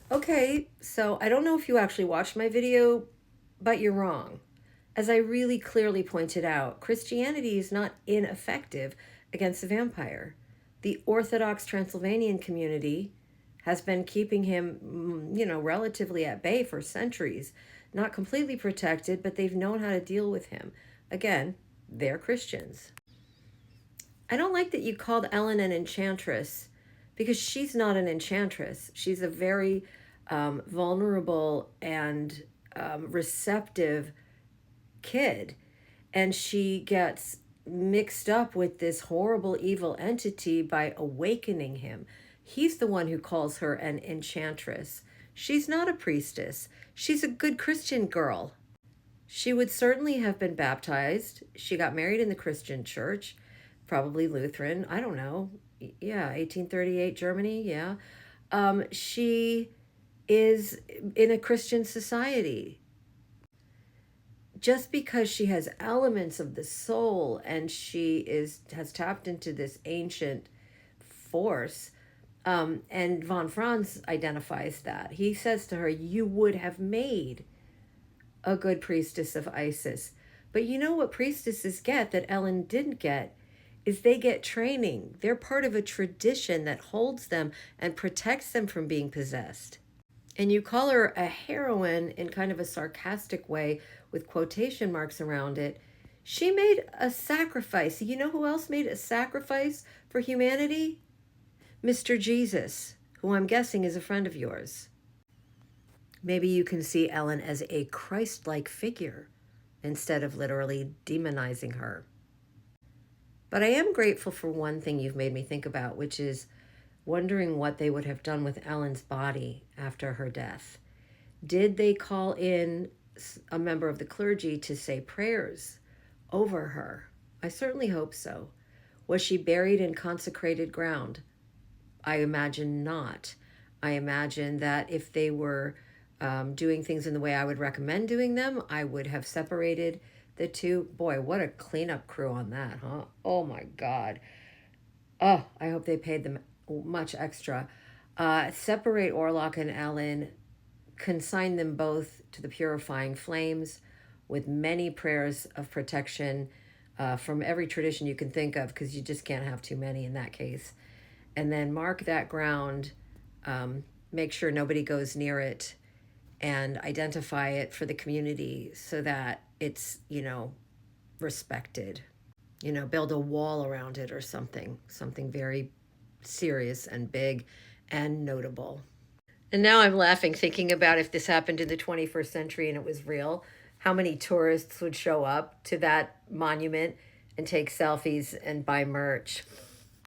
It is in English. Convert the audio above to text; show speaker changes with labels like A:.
A: Okay, so I don't know if you actually watched my video, but you're wrong. As I really clearly pointed out, Christianity is not ineffective against the vampire. The Orthodox Transylvanian community has been keeping him, relatively at bay for centuries. Not completely protected, but they've known how to deal with him. Again, they're Christians. I don't like that you called Ellen an enchantress because she's not an enchantress. She's a very vulnerable and receptive kid. And she gets mixed up with this horrible evil entity by awakening him. He's the one who calls her an enchantress. She's not a priestess. She's a good Christian girl. She would certainly have been baptized. She got married in the Christian church, probably Lutheran. I don't know. Yeah, 1838 Germany. Yeah. She is in a Christian society. Just because she has elements of the soul and she has tapped into this ancient force, and von Franz identifies that. He says to her, "You would have made a good priestess of Isis." But you know what priestesses get that Ellen didn't get is they get training. They're part of a tradition that holds them and protects them from being possessed. And you call her a heroine in kind of a sarcastic way with quotation marks around it. She made a sacrifice. You know who else made a sacrifice for humanity? Mr. Jesus, who I'm guessing is a friend of yours. Maybe you can see Ellen as a Christ-like figure instead of literally demonizing her. But I am grateful for one thing you've made me think about, which is wondering what they would have done with Ellen's body after her death. Did they call in a member of the clergy to say prayers over her? I certainly hope so. Was she buried in consecrated ground? I imagine not. I imagine that if they were doing things in the way I would recommend doing them, I would have separated the two. Boy, what a cleanup crew on that, huh? Oh my God. Oh, I hope they paid them much extra. Separate Orlok and Ellen, consign them both to the purifying flames with many prayers of protection from every tradition you can think of, because you just can't have too many in that case. And then mark that ground, make sure nobody goes near it, and identify it for the community so that it's, respected. Build a wall around it or something very serious and big and notable. And now I'm laughing thinking about if this happened in the 21st century and it was real, how many tourists would show up to that monument and take selfies and buy merch.